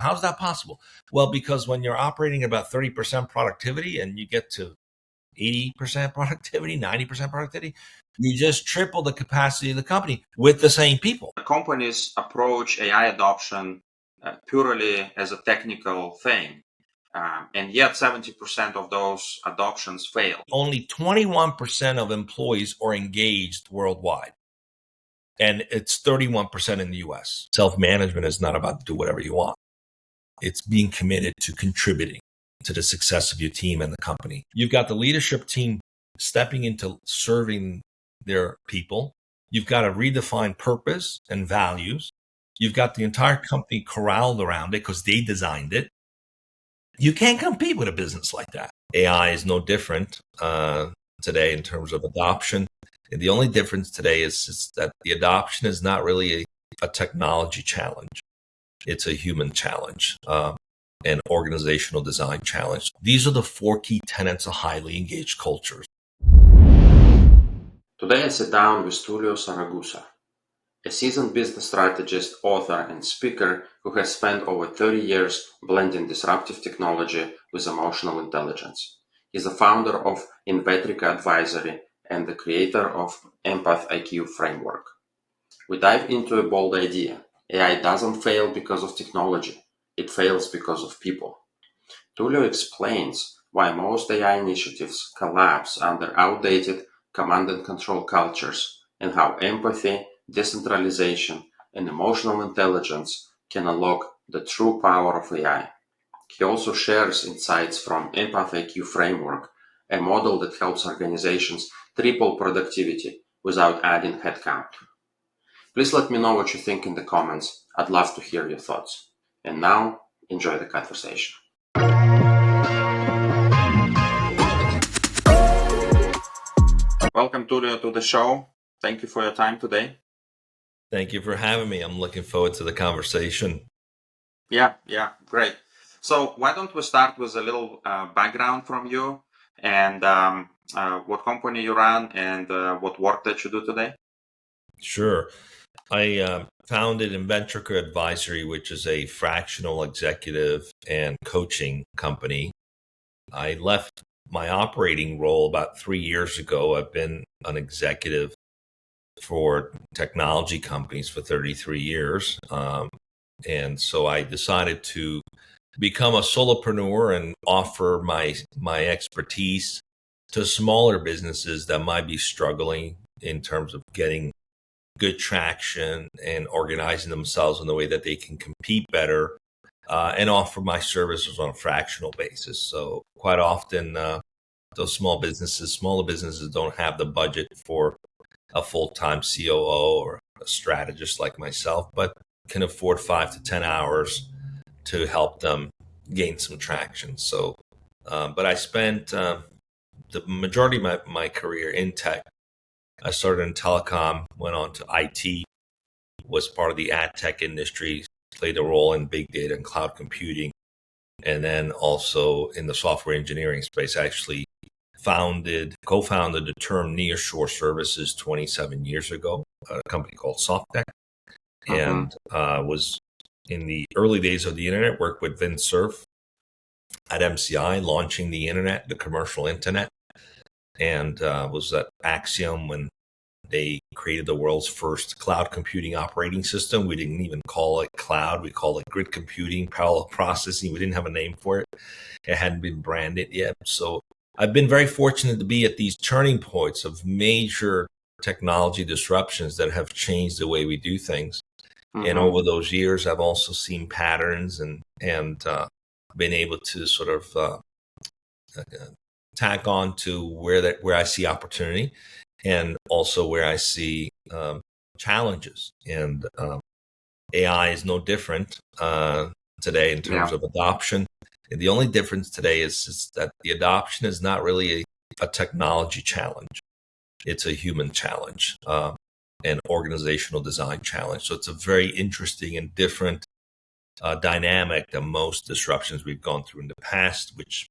How's that possible? Well, because when you're operating about 30% productivity and you get to 80% productivity, 90% productivity, you just triple the capacity of the company with the same people. Companies approach AI adoption purely as a technical thing. And yet 70% of those adoptions fail. Only 21% of employees are engaged worldwide. And it's 31% in the US. Self-management is not about do whatever you want. It's being committed to contributing to the success of your team and the company. You've got the leadership team stepping into serving their people. You've got a redefined purpose and values. You've got the entire company corralled around it because they designed it. You can't compete with a business like that. AI is no different today in terms of adoption. And the only difference today is that the adoption is not really a technology challenge. It's a human challenge, an organizational design challenge. These are the 4 key tenets of highly engaged cultures. Today I sit down with Tullio Siragusa, a seasoned business strategist, author, and speaker who has spent over 30 years blending disruptive technology with emotional intelligence. He's the founder of EmpathIQ Advisory and the creator of EmpathIQ Framework. We dive into a bold idea. AI doesn't fail because of technology. It fails because of people. Tullio explains why most AI initiatives collapse under outdated command and control cultures and how empathy, decentralization, and emotional intelligence can unlock the true power of AI. He also shares insights from EmpathIQ Framework, a model that helps organizations triple productivity without adding headcount. Please let me know what you think in the comments. I'd love to hear your thoughts. And now, enjoy the conversation. Welcome, Tullio, to the show. Thank you for your time today. Thank you for having me. I'm looking forward to the conversation. Yeah, great. So why don't we start with a little background from you and what company you run and what work that you do today? Sure. I founded EmpathIQ Advisory, which is a fractional executive and coaching company. I left my operating role about 3 years ago. I've been an executive for technology companies for 33 years. And so I decided to become a solopreneur and offer my expertise to smaller businesses that might be struggling in terms of getting good traction and organizing themselves in the way that they can compete better, and offer my services on a fractional basis. So quite often, those smaller businesses don't have the budget for a full-time COO or a strategist like myself, but can afford 5 to 10 hours to help them gain some traction. So, but I spent the majority of my career in tech. I started in telecom, went on to IT, was part of the ad tech industry, played a role in big data and cloud computing, and then also in the software engineering space. I actually co-founded the term nearshore services 27 years ago, a company called SoftTech, and was in the early days of the internet, worked with Vint Cerf at MCI, launching the internet, the commercial internet, and was at Axiom when they created the world's first cloud computing operating system. We didn't even call it cloud. We called it grid computing, parallel processing. We didn't have a name for it. It hadn't been branded yet. So I've been very fortunate to be at these turning points of major technology disruptions that have changed the way we do things. And over those years, I've also seen patterns and been able to sort of tack on to where I see opportunity and also where I see challenges. And AI is no different today in terms of adoption. And the only difference today is that the adoption is not really a technology challenge. It's a human challenge, an organizational design challenge. So it's a very interesting and different dynamic than most disruptions we've gone through in the past, which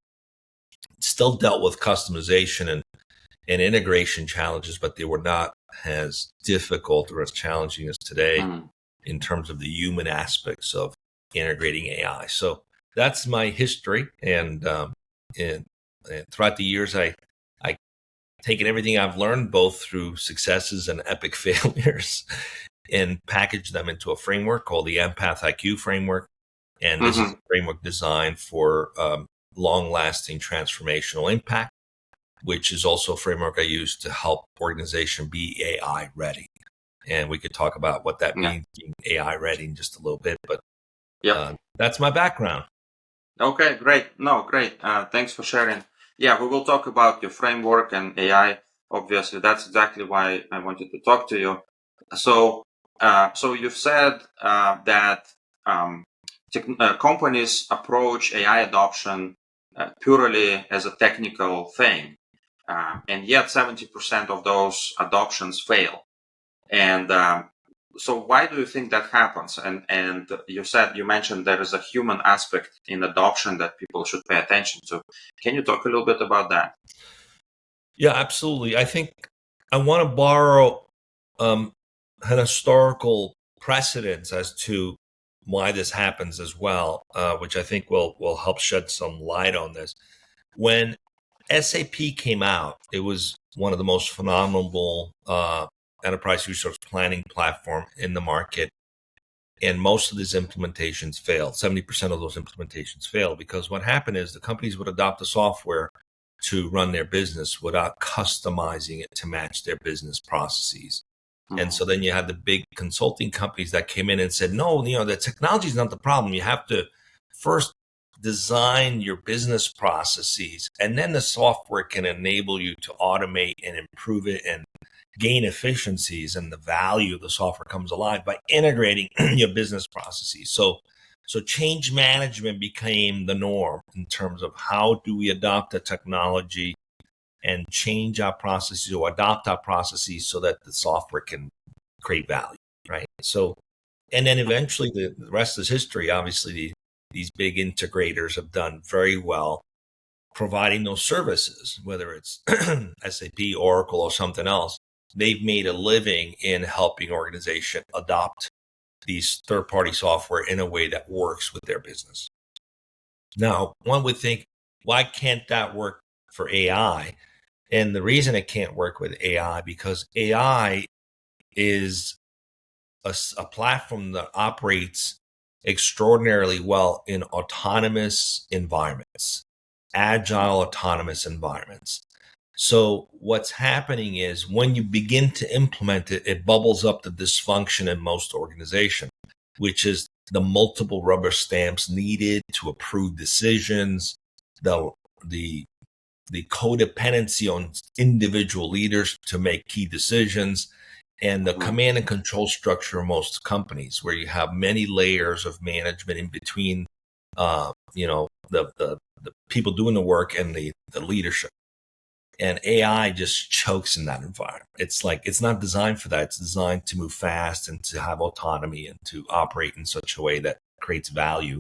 still dealt with customization and integration challenges, but they were not as difficult or as challenging as today in terms of the human aspects of integrating AI. So that's my history. And throughout the years, I taken everything I've learned, both through successes and epic failures, and packaged them into a framework called the EmpathIQ Framework. And this is a framework designed for long-lasting transformational impact, which is also a framework I use to help organization be AI ready. And we could talk about what that means, being AI ready, in just a little bit. But that's my background. Okay, great. No, great. Thanks for sharing. Yeah, we will talk about your framework and AI. Obviously, that's exactly why I wanted to talk to you. So, so you've said that companies approach AI adoption purely as a technical thing, and yet 70% of those adoptions fail. And so why do you think that happens? And you mentioned there is a human aspect in adoption that people should pay attention to. Can you talk a little bit about that? Yeah, absolutely. I think I want to borrow an historical precedence as to why this happens as well, which I think will help shed some light on this. When SAP came out, it was one of the most phenomenal enterprise resource planning platform in the market. And most of these implementations failed. 70% of those implementations failed because what happened is the companies would adopt the software to run their business without customizing it to match their business processes. And so then you had the big consulting companies that came in and said, no, the technology is not the problem. You have to first design your business processes, and then the software can enable you to automate and improve it and gain efficiencies, and the value of the software comes alive by integrating your business processes. So change management became the norm in terms of how do we adopt the technology and change our processes or adopt our processes so that the software can create value, right? So, and then eventually the rest is history. Obviously, these big integrators have done very well providing those services, whether it's SAP, Oracle, or something else. They've made a living in helping organizations adopt these third-party software in a way that works with their business. Now, one would think, why can't that work for AI? And the reason it can't work with AI, because AI is a platform that operates extraordinarily well in autonomous environments, agile autonomous environments. So what's happening is when you begin to implement it, it bubbles up the dysfunction in most organizations, which is the multiple rubber stamps needed to approve decisions, the codependency on individual leaders to make key decisions, and the command and control structure of most companies, where you have many layers of management in between, the people doing the work and the leadership. And AI just chokes in that environment. It's like, it's not designed for that. It's designed to move fast and to have autonomy and to operate in such a way that creates value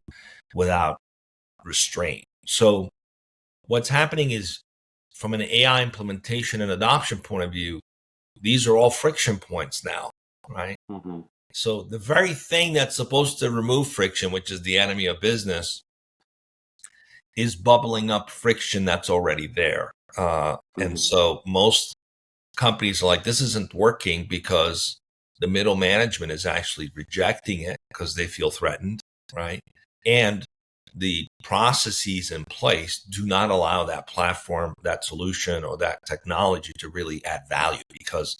without restraint. So what's happening is, from an AI implementation and adoption point of view, these are all friction points now, right? So the very thing that's supposed to remove friction, which is the enemy of business, is bubbling up friction that's already there. And so most companies are like, this isn't working, because the middle management is actually rejecting it because they feel threatened, right? And the processes in place do not allow that platform, that solution, or that technology to really add value, because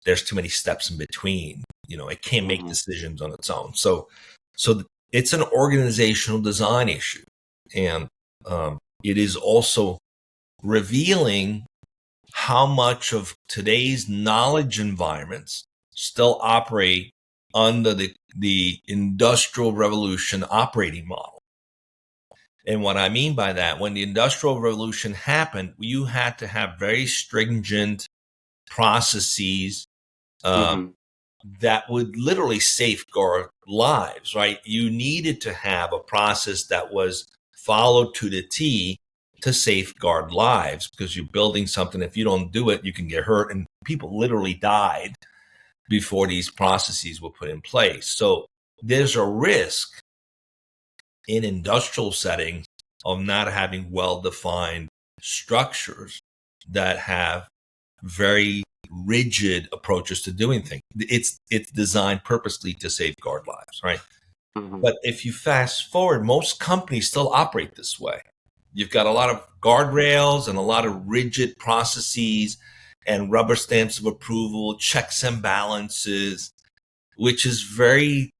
there's too many steps in between. It can't make decisions on its own. So it's an organizational design issue. And it is also revealing how much of today's knowledge environments still operate under the industrial revolution operating model. And what I mean by that, when the industrial revolution happened, you had to have very stringent processes that would literally safeguard lives, right? You needed to have a process that was followed to the T to safeguard lives, because you're building something. If you don't do it, you can get hurt. And people literally died before these processes were put in place. So there's a risk in industrial settings of not having well-defined structures that have very rigid approaches to doing things. It's designed purposely to safeguard lives, right? Mm-hmm. But if you fast forward, most companies still operate this way. You've got a lot of guardrails and a lot of rigid processes and rubber stamps of approval, checks and balances, which is very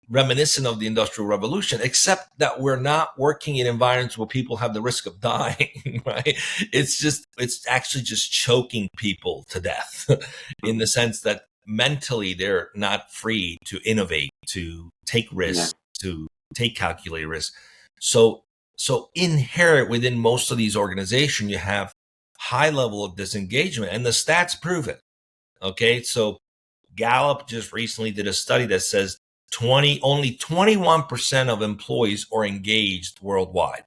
reminiscent of the Industrial Revolution, except that we're not working in environments where people have the risk of dying, right? It's actually just choking people to death in the sense that mentally they're not free to innovate, to take risks, to take calculated risks. So inherent within most of these organizations, you have high level of disengagement, and the stats prove it. Okay, so Gallup just recently did a study that says only 21% of employees are engaged worldwide,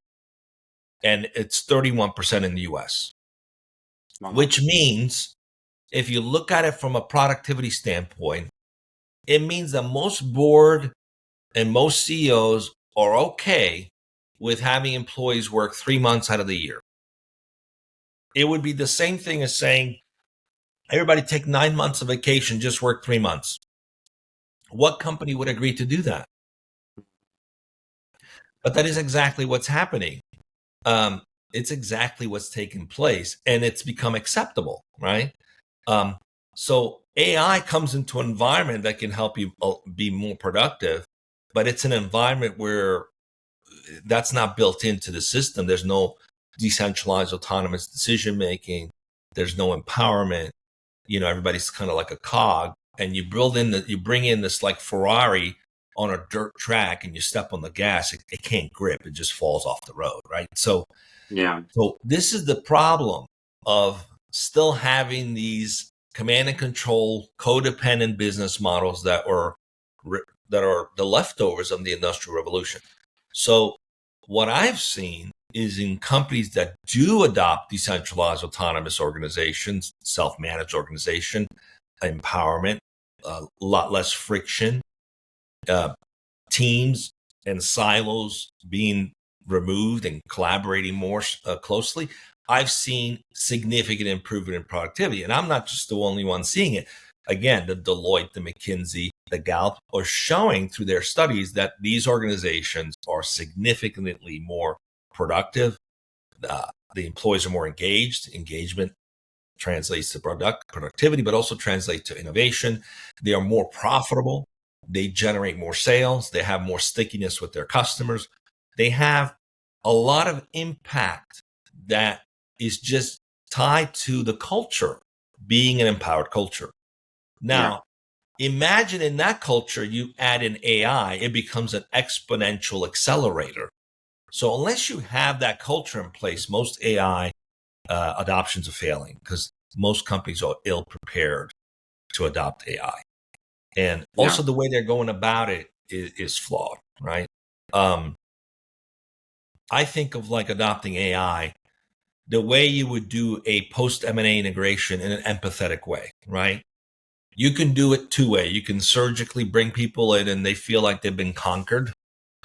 and it's 31% in the US. Which means if you look at it from a productivity standpoint, it means that most board and most CEOs are okay with having employees work 3 months out of the year. It would be the same thing as saying, everybody take 9 months of vacation, just work 3 months. What company would agree to do that? But that is exactly what's happening. It's exactly what's taking place, and it's become acceptable, right? So AI comes into an environment that can help you be more productive, but it's an environment where that's not built into the system. There's no decentralized autonomous decision making. There's no empowerment. Everybody's kind of like a cog, and you bring in this like Ferrari on a dirt track, and you step on the gas, it can't grip. It just falls off the road, right? So this is the problem of still having these command and control codependent business models that are the leftovers of the Industrial Revolution. So what I've seen is in companies that do adopt decentralized autonomous organizations, self-managed organization, empowerment, a lot less friction, teams and silos being removed and collaborating more closely, I've seen significant improvement in productivity. And I'm not just the only one seeing it. Again, the Deloitte, the McKinsey, the Gallup are showing through their studies that these organizations are significantly more productive. The employees are more engaged. Engagement translates to productivity, but also translates to innovation. They are more profitable. They generate more sales. They have more stickiness with their customers. They have a lot of impact that is just tied to the culture being an empowered culture. Now, imagine in that culture, you add in AI, it becomes an exponential accelerator. So unless you have that culture in place, most AI adoptions are failing because most companies are ill prepared to adopt AI. And also the way they're going about it is flawed, right? I think of like adopting AI the way you would do a post M&A integration in an empathetic way, right? You can do it two ways. You can surgically bring people in and they feel like they've been conquered.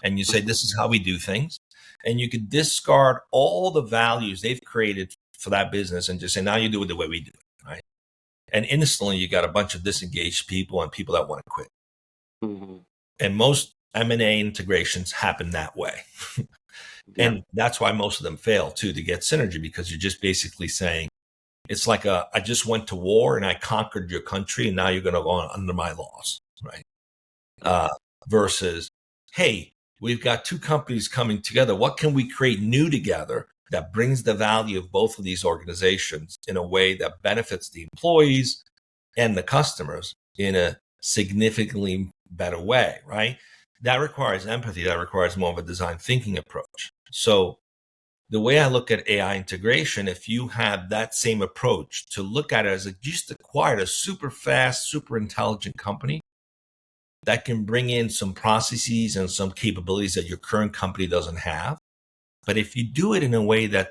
And you say, this is how we do things. And you could discard all the values they've created for that business and just say, now you do it the way we do it, right? And instantly you got a bunch of disengaged people and people that want to quit. And most M&A integrations happen that way. And that's why most of them fail too, to get synergy, because you're just basically saying, it's like I just went to war and I conquered your country and now you're going to go under my laws, right? Versus, hey, we've got two companies coming together. What can we create new together that brings the value of both of these organizations in a way that benefits the employees and the customers in a significantly better way, right? That requires empathy. That requires more of a design thinking approach. So the way I look at AI integration, if you have that same approach to look at it as you just acquired a super fast, super intelligent company that can bring in some processes and some capabilities that your current company doesn't have. But if you do it in a way that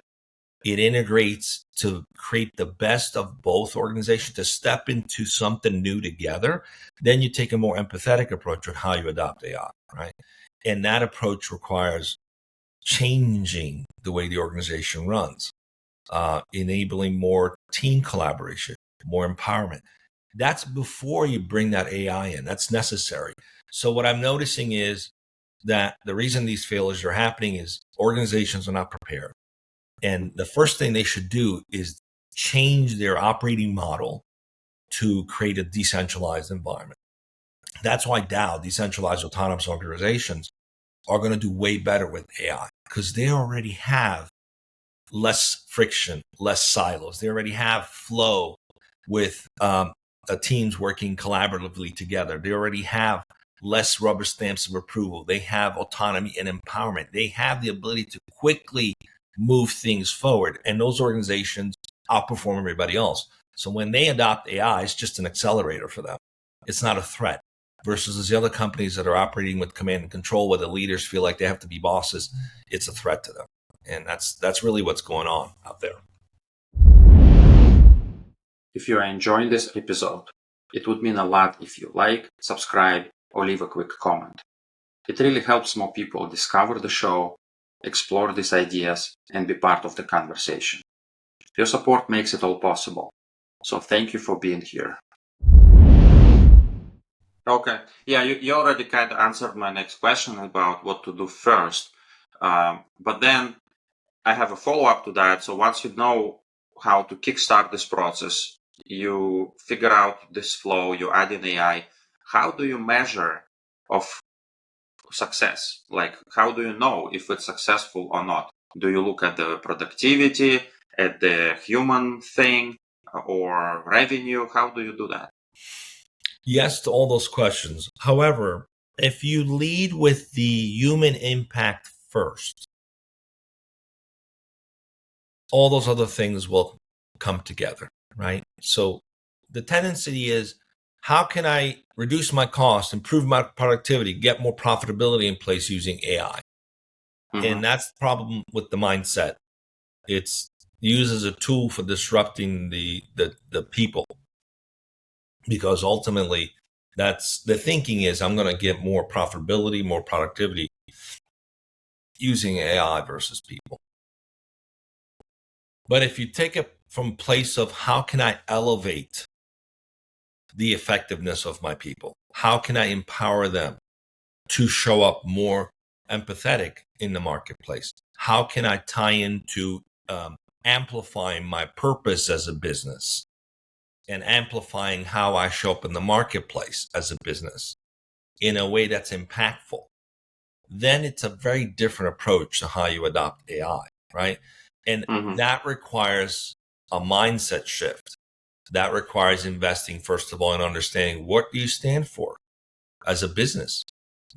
it integrates to create the best of both organizations, to step into something new together, then you take a more empathetic approach on how you adopt AI, right? And that approach requires changing the way the organization runs, enabling more team collaboration, more empowerment. That's before you bring that AI in. That's necessary. So what I'm noticing is that the reason these failures are happening is organizations are not prepared. And the first thing they should do is change their operating model to create a decentralized environment. That's why DAO, decentralized autonomous organizations, are going to do way better with AI because they already have less friction, less silos. They already have flow with teams working collaboratively together. They already have less rubber stamps of approval. They have autonomy and empowerment. They have the ability to quickly move things forward. And those organizations outperform everybody else. So when they adopt AI, it's just an accelerator for them. It's not a threat. Versus the other companies that are operating with command and control, where the leaders feel like they have to be bosses, it's a threat to them. And that's really what's going on out there. If you are enjoying this episode, it would mean a lot if you like, subscribe, or leave a quick comment. It really helps more people discover the show, explore these ideas, and be part of the conversation. Your support makes it all possible. So thank you for being here. Okay. Yeah, you already kind of answered my next question about what to do first. But then I have a follow-up to that. So once you know how to kickstart this process, you figure out this flow, you add in AI, how do you measure of success? Like, how do you know if it's successful or not? Do you look at the productivity, at the human thing, or revenue? How do you do that? Yes to all those questions. However, if you lead with the human impact first, all those other things will come together, right? So the tendency is, how can I reduce my cost, improve my productivity, get more profitability in place using AI? And that's the problem with the mindset. It's used as a tool for disrupting the people, because ultimately that's the thinking is, I'm going to get more profitability, more productivity using AI versus people. But if you take it from place of, how can I elevate the effectiveness of my people? How can I empower them to show up more empathetic in the marketplace? How can I tie into amplifying my purpose as a business and amplifying how I show up in the marketplace as a business in a way that's impactful? Then it's a very different approach to how you adopt AI, right? And that requires a mindset shift. That requires investing, first of all, in understanding, what do you stand for as a business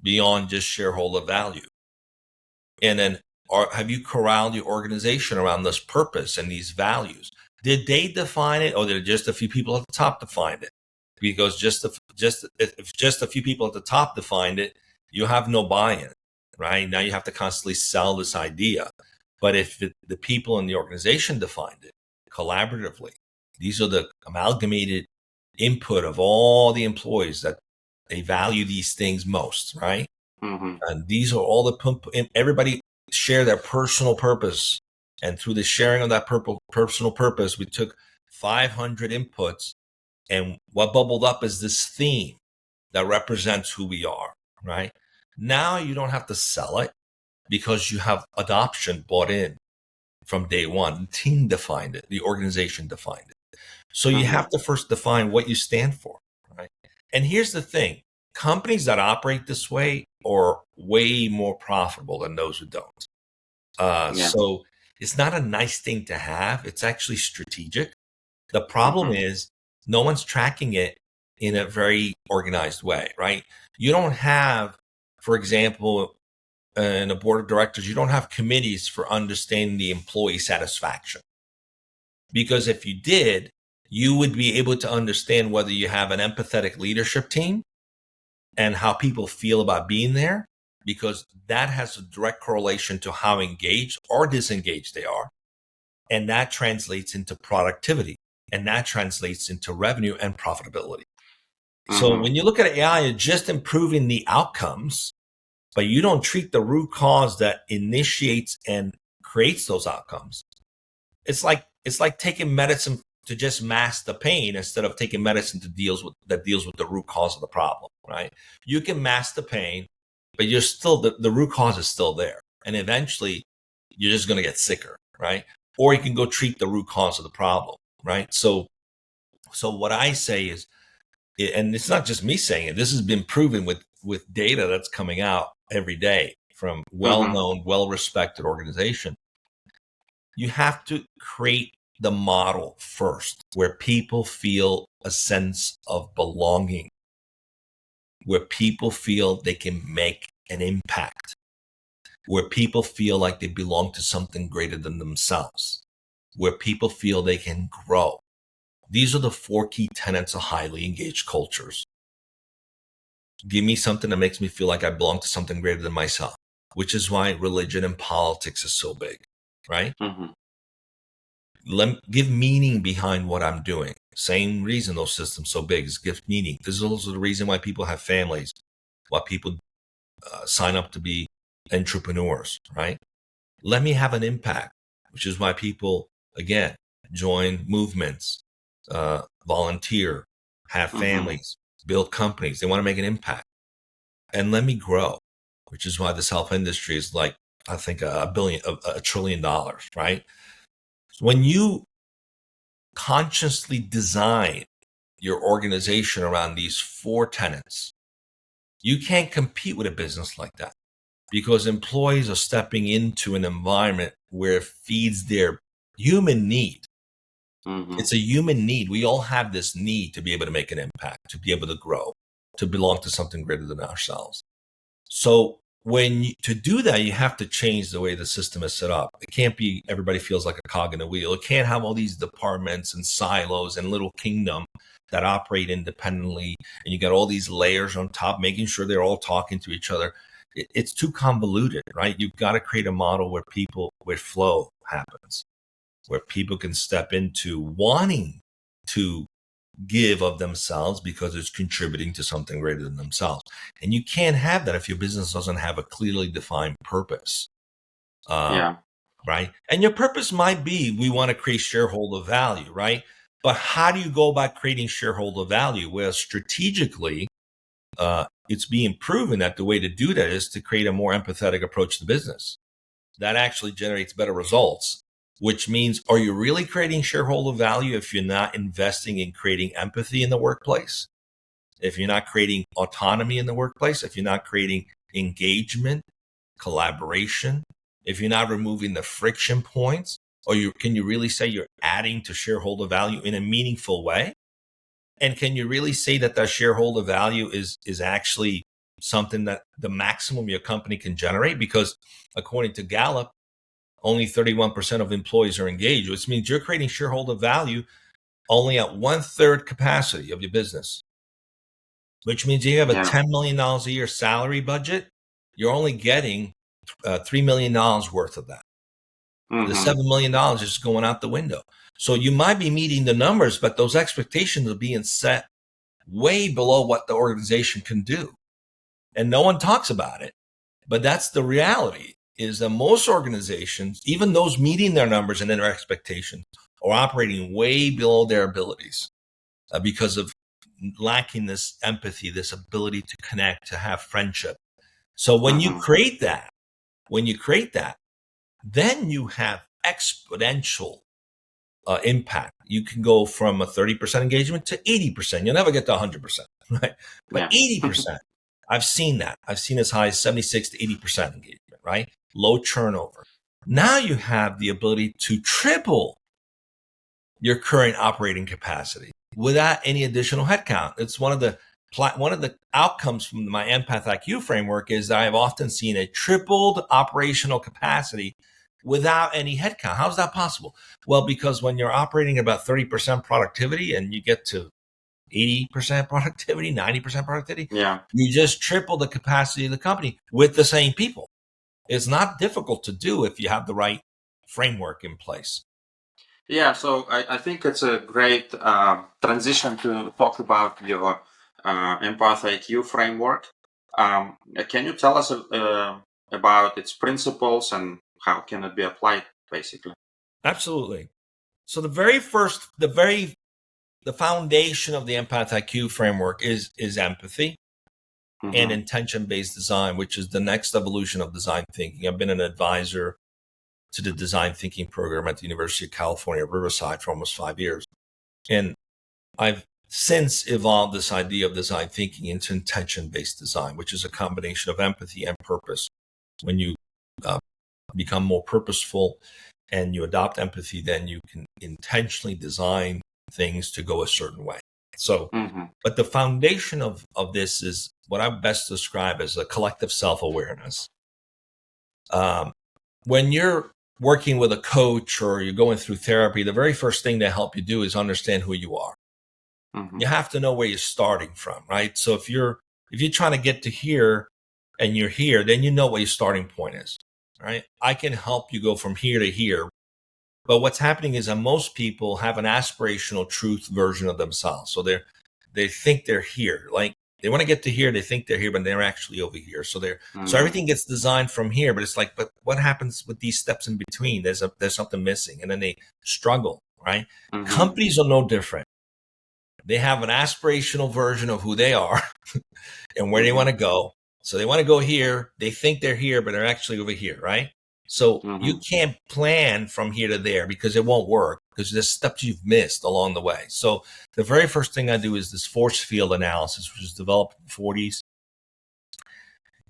beyond just shareholder value? And then, have you corralled your organization around this purpose and these values? Did they define it, or did just a few people at the top define it? Because if just a few people at the top defined it, you have no buy-in, right? Now you have to constantly sell this idea. But if the people in the organization defined it collaboratively, these are the amalgamated input of all the employees that they value these things most, right? And these are all everybody share their personal purpose. And through the sharing of that personal purpose, we took 500 inputs, and what bubbled up is this theme that represents who we are, right? Now you don't have to sell it, because you have adoption bought in from day one. The team defined it. The organization defined it. So you have to first define what you stand for, right? And here's the thing. Companies that operate this way are way more profitable than those who don't. So it's not a nice thing to have. It's actually strategic. The problem is, no one's tracking it in a very organized way, right? You don't have, for example, in a board of directors, you don't have committees for understanding the employee satisfaction. Because if you did, you would be able to understand whether you have an empathetic leadership team and how people feel about being there, because that has a direct correlation to how engaged or disengaged they are. And that translates into productivity, and that translates into revenue and profitability. So when you look at AI, it's just improving the outcomes, but you don't treat the root cause that initiates and creates those outcomes. It's like taking medicine to just mask the pain instead of taking medicine that deals with the root cause of the problem, right? You can mask the pain, but you're still the root cause is still there. And eventually you're just going to get sicker, right? Or you can go treat the root cause of the problem, right? So what I say is, and it's not just me saying it, this has been proven with data that's coming out every day from well-known, well-respected organization. You have to create the model first where people feel a sense of belonging, where people feel they can make an impact, where people feel like they belong to something greater than themselves, where people feel they can grow. These are the 4 key tenets of highly engaged cultures. Give me something that makes me feel like I belong to something greater than myself, which is why religion and politics is so big, right? Give meaning behind what I'm doing. Same reason those systems so big is give meaning. This is also the reason why people have families, why people sign up to be entrepreneurs, right? Let me have an impact, which is why people, again, join movements, volunteer, have families, build companies. They want to make an impact. And let me grow, which is why this health industry is like, I think, $1 trillion, right? When you consciously design your organization around these 4 tenets, you can't compete with a business like that because employees are stepping into an environment where it feeds their human need. It's a human need. We all have this need to be able to make an impact, to be able to grow, to belong to something greater than ourselves. So to do that, you have to change the way the system is set up. It can't be everybody feels like a cog in a wheel. It can't have all these departments and silos and little kingdom that operate independently. And you got all these layers on top, making sure they're all talking to each other. It's too convoluted, right? You've got to create a model where flow happens, where people can step into wanting to give of themselves because it's contributing to something greater than themselves. And you can't have that if your business doesn't have a clearly defined purpose. Right. And your purpose might be, we want to create shareholder value, right? But how do you go about creating shareholder value? Well, strategically, it's being proven that the way to do that is to create a more empathetic approach to business. That actually generates better results, which means, are you really creating shareholder value if you're not investing in creating empathy in the workplace? If you're not creating autonomy in the workplace, if you're not creating engagement, collaboration, if you're not removing the friction points, can you really say you're adding to shareholder value in a meaningful way? And can you really say that that shareholder value is actually something that the maximum your company can generate? Because according to Gallup, only 31% of employees are engaged, which means you're creating shareholder value only at 1/3 capacity of your business, which means you have a $10 million a year salary budget. You're only getting $3 million worth of that. The $7 million is just going out the window. So you might be meeting the numbers, but those expectations are being set way below what the organization can do. And no one talks about it, but that's the reality, is that most organizations, even those meeting their numbers and their expectations, are operating way below their abilities because of lacking this empathy, this ability to connect, to have friendship. So when you create that, then you have exponential impact. You can go from a 30% engagement to 80%. You'll never get to 100%, right? But 80%, I've seen that. I've seen as high as 76 to 80% engagement, right? Low turnover. Now you have the ability to triple your current operating capacity without any additional headcount. It's one of the outcomes from my EmpathIQ framework is that I've often seen a tripled operational capacity without any headcount. How's that possible? Well, because when you're operating about 30% productivity and you get to 80% productivity, 90% productivity, you just triple the capacity of the company with the same people. It's not difficult to do if you have the right framework in place. Yeah, so I think it's a great transition to talk about your EmpathIQ framework. Can you tell us about its principles and how can it be applied, basically? Absolutely. So the foundation of the EmpathIQ framework is empathy and intention-based design, which is the next evolution of design thinking. I've been an advisor to the design thinking program at the University of California, Riverside, for almost 5 years. And I've since evolved this idea of design thinking into intention-based design, which is a combination of empathy and purpose. When you become more purposeful and you adopt empathy, then you can intentionally design things to go a certain way. So, but the foundation of this is what I best describe as a collective self-awareness. When you're working with a coach or you're going through therapy, the very first thing they help you do is understand who you are. You have to know where you're starting from, right? So if you're trying to get to here and you're here, then you know what your starting point is, right? I can help you go from here to here. But what's happening is that most people have an aspirational truth version of themselves. So they think they're here. Like they want to get to here, they think they're here, but they're actually over here. So so everything gets designed from here, but it's like, but what happens with these steps in between? There's something missing. And then they struggle, right? Companies are no different. They have an aspirational version of who they are and where they want to go. So they want to go here. They think they're here, but they're actually over here, right? So you can't plan from here to there because it won't work because there's steps you've missed along the way. So the very first thing I do is this force field analysis, which was developed in the 40s.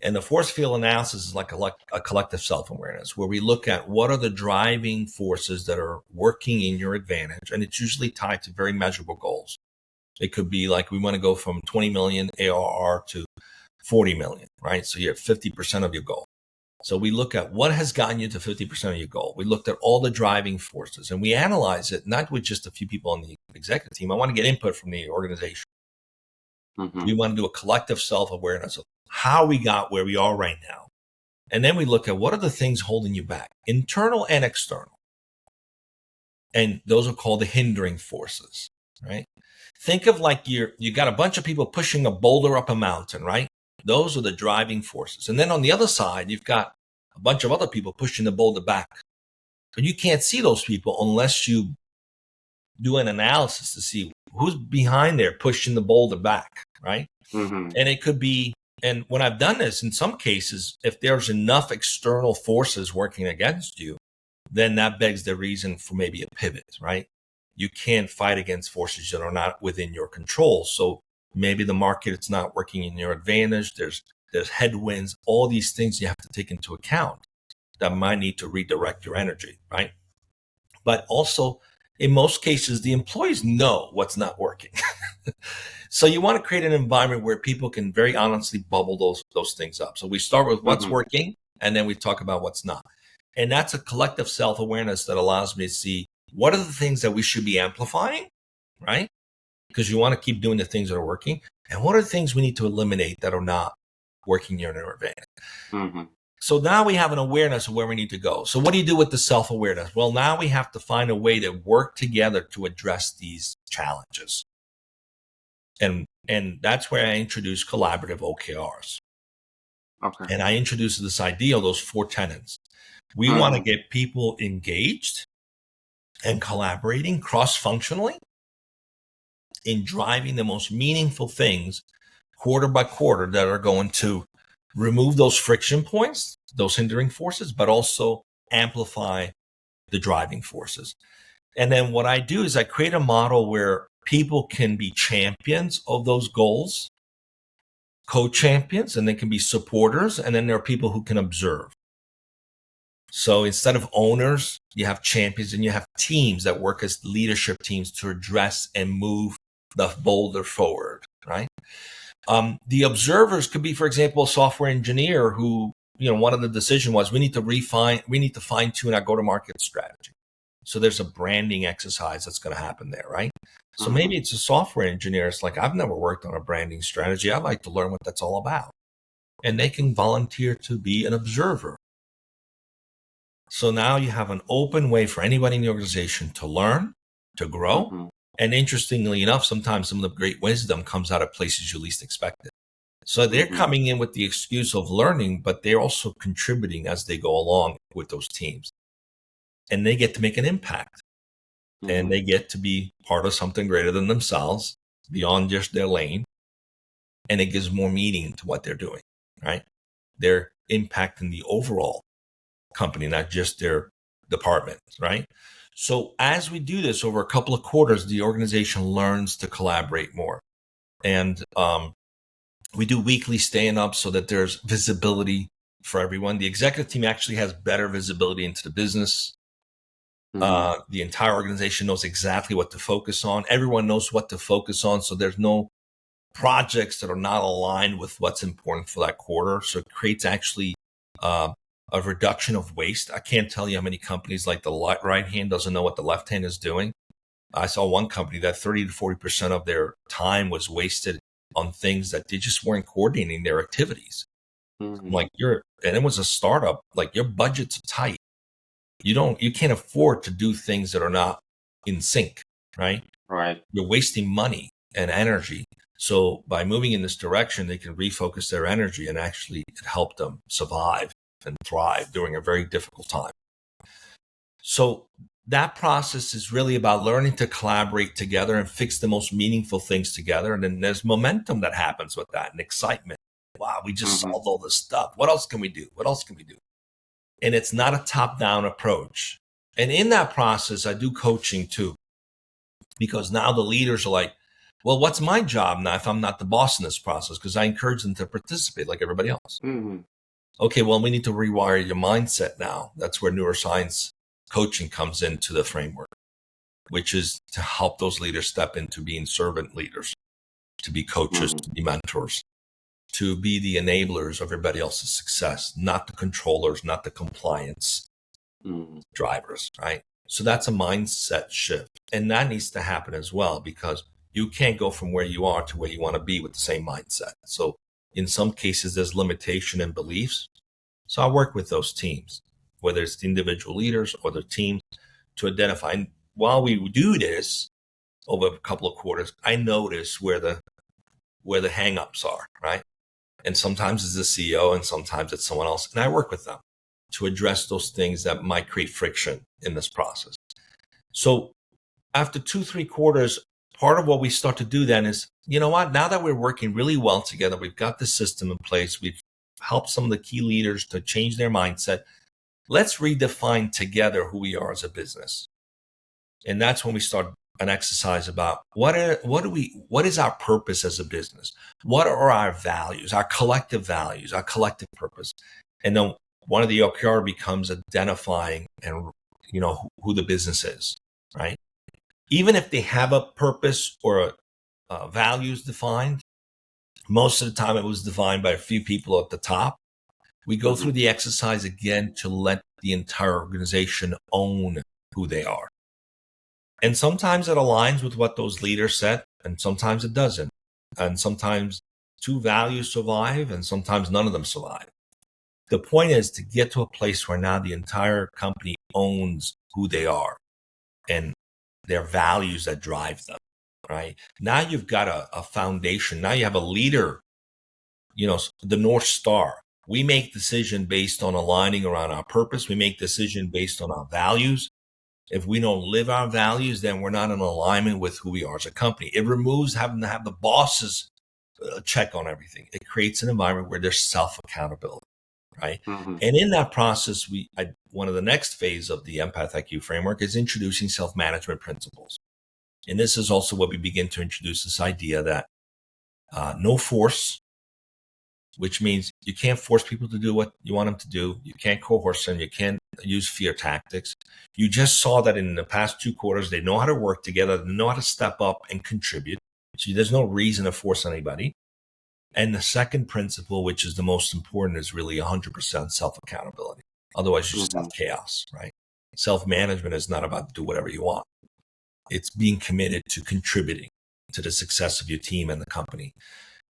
And the force field analysis is like a collective self-awareness where we look at what are the driving forces that are working in your advantage. And it's usually tied to very measurable goals. It could be like we want to go from 20 million ARR to 40 million, right? So you're at 50% of your goal. So we look at what has gotten you to 50% of your goal. We looked at all the driving forces and we analyze it, not with just a few people on the executive team. I want to get input from the organization. We want to do a collective self-awareness of how we got where we are right now. And then we look at what are the things holding you back, internal and external. And those are called the hindering forces, right? Think of like you got a bunch of people pushing a boulder up a mountain, right? Those are the driving forces. And then on the other side, you've got a bunch of other people pushing the boulder back. But you can't see those people unless you do an analysis to see who's behind there pushing the boulder back, right? And it could be, and when I've done this, in some cases, if there's enough external forces working against you, then that begs the reason for maybe a pivot, right? You can't fight against forces that are not within your control. So maybe the market is not working in your advantage. There's headwinds, all these things you have to take into account that might need to redirect your energy, right? But also, in most cases, the employees know what's not working. So you want to create an environment where people can very honestly bubble those things up. So we start with what's working, and then we talk about what's not. And that's a collective self-awareness that allows me to see what are the things that we should be amplifying, right? Because you want to keep doing the things that are working. And what are the things we need to eliminate that are not working in our advantage? So now we have an awareness of where we need to go. So what do you do with the self-awareness? Well, now we have to find a way to work together to address these challenges. And that's where I introduce collaborative OKRs. Okay. And I introduce this idea of those 4 tenets. We want to get people engaged and collaborating cross-functionally in driving the most meaningful things quarter by quarter that are going to remove those friction points, those hindering forces, but also amplify the driving forces. And then what I do is I create a model where people can be champions of those goals, co-champions, and they can be supporters. And then there are people who can observe. So instead of owners, you have champions and you have teams that work as leadership teams to address and move the boulder forward, right? The observers could be, for example, a software engineer who, one of the decision was we need to fine tune our go-to-market strategy. So there's a branding exercise that's going to happen there, right? So maybe it's a software engineer. It's like, I've never worked on a branding strategy. I'd like to learn what that's all about. And they can volunteer to be an observer. So now you have an open way for anybody in the organization to learn, to grow. And interestingly enough, sometimes some of the great wisdom comes out of places you least expect it. So they're coming in with the excuse of learning, but they're also contributing as they go along with those teams. And they get to make an impact. And they get to be part of something greater than themselves, beyond just their lane. And it gives more meaning to what they're doing, right? They're impacting the overall company, not just their department, right? So as we do this over a couple of quarters, the organization learns to collaborate more. And we do weekly stand-ups so that there's visibility for everyone. The executive team actually has better visibility into the business. The entire organization knows exactly what to focus on. Everyone knows what to focus on. So there's no projects that are not aligned with what's important for that quarter. So it creates actually a reduction of waste. I can't tell you how many companies like the right hand doesn't know what the left hand is doing. I saw one company that 30 to 40% of their time was wasted on things that they just weren't coordinating their activities. Like and it was a startup, like your budget's tight. You can't afford to do things that are not in sync, right? Right. You're wasting money and energy. So by moving in this direction, they can refocus their energy, and actually it helped them survive and thrive during a very difficult time. So that process is really about learning to collaborate together and fix the most meaningful things together. And then there's momentum that happens with that and excitement. Wow, we just solved all this stuff. What else can we do? What else can we do? And it's not a top-down approach. And in that process, I do coaching too, because now the leaders are like, well, what's my job now if I'm not the boss in this process? Because I encourage them to participate like everybody else. Okay, well, we need to rewire your mindset now. That's where neuroscience coaching comes into the framework, which is to help those leaders step into being servant leaders, to be coaches, to be mentors, to be the enablers of everybody else's success, not the controllers, not the compliance drivers, right? So that's a mindset shift. And that needs to happen as well, because you can't go from where you are to where you want to be with the same mindset. So in some cases, there's limitation in beliefs. So I work with those teams, whether it's the individual leaders or the teams, to identify. And while we do this over a couple of quarters, I notice where the hangups are, right? And sometimes it's the CEO and sometimes it's someone else. And I work with them to address those things that might create friction in this process. So after 2-3 quarters, part of what we start to do then is, you know what, now that we're working really well together, we've got the system in place, we've helped some of the key leaders to change their mindset. Let's redefine together who we are as a business. And that's when we start an exercise about what is our purpose as a business? What are our values, our collective purpose? And then one of the OKR becomes identifying and who the business is, right? Even if they have a purpose or values defined, most of the time it was defined by a few people at the top. We go through the exercise again to let the entire organization own who they are. And sometimes it aligns with what those leaders said, and sometimes it doesn't. And sometimes 2 values survive, and sometimes none of them survive. The point is to get to a place where now the entire company owns who they are and their values that drive them, right? Now you've got a foundation. Now you have a leader, the North Star. We make decision based on aligning around our purpose. We make decision based on our values. If we don't live our values, then we're not in alignment with who we are as a company. It removes having to have the bosses check on everything. It creates an environment where there's self-accountability, right? And in that process, one of the next phase of the EmpathIQ framework is introducing self-management principles. And this is also what we begin to introduce this idea that no force, which means you can't force people to do what you want them to do. You can't coerce them. You can't use fear tactics. You just saw that in the past 2 quarters, they know how to work together. They know how to step up and contribute. So there's no reason to force anybody. And the second principle, which is the most important, is really 100% self-accountability. Otherwise, you just have chaos, right? Self-management is not about do whatever you want. It's being committed to contributing to the success of your team and the company.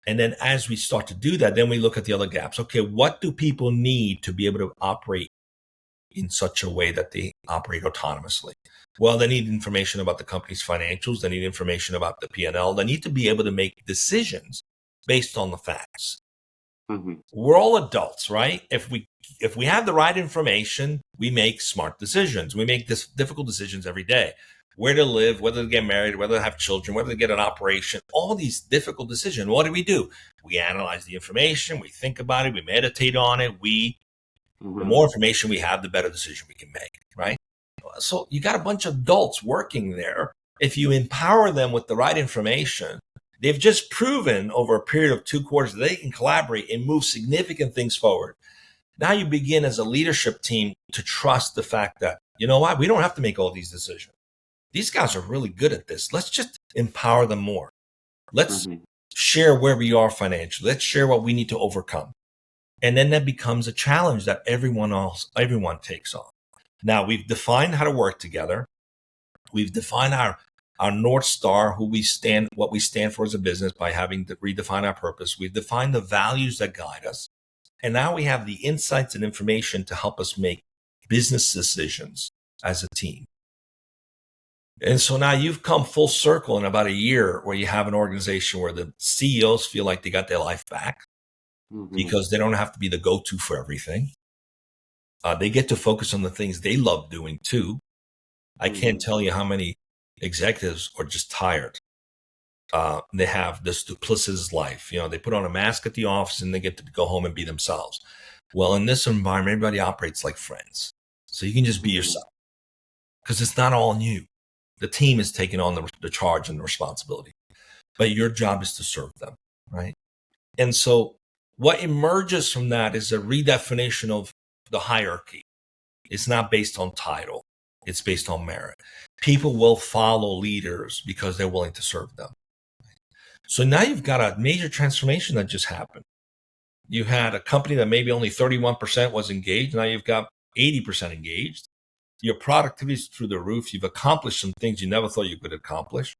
And then as we start to do that, then we look at the other gaps. Okay, what do people need to be able to operate in such a way that they operate autonomously? Well, they need information about the company's financials. They need information about the P&L. They need to be able to make decisions based on the facts. Mm-hmm. We're all adults, right? If we have the right information, we make smart decisions. We make difficult decisions every day. Where to live, whether to get married, whether to have children, whether to get an operation, all these difficult decisions. What do? We analyze the information, we think about it, we meditate on it. The more information we have, the better decision we can make, right? So you got a bunch of adults working there. If you empower them with the right information, they've just proven over a period of 2 quarters that they can collaborate and move significant things forward. Now you begin as a leadership team to trust the fact that, you know what, we don't have to make all these decisions. These guys are really good at this. Let's just empower them more. Let's share where we are financially. Let's share what we need to overcome. And then that becomes a challenge that everyone takes on. Now we've defined how to work together. We've defined our North Star, what we stand for as a business by having to redefine our purpose. We've defined the values that guide us. And now we have the insights and information to help us make business decisions as a team. And so now you've come full circle in about a year where you have an organization where the CEOs feel like they got their life back because they don't have to be the go-to for everything. They get to focus on the things they love doing too. I can't tell you how many executives are just tired. They have this duplicitous life. They put on a mask at the office and they get to go home and be themselves. Well, in this environment, everybody operates like friends. So you can just be yourself because it's not all new. The team is taking on the charge and the responsibility, but your job is to serve them, right? And so what emerges from that is a redefinition of the hierarchy. It's not based on title. It's based on merit. People will follow leaders because they're willing to serve them. So now you've got a major transformation that just happened. You had a company that maybe only 31% was engaged. Now you've got 80% engaged. Your productivity is through the roof. You've accomplished some things you never thought you could accomplish.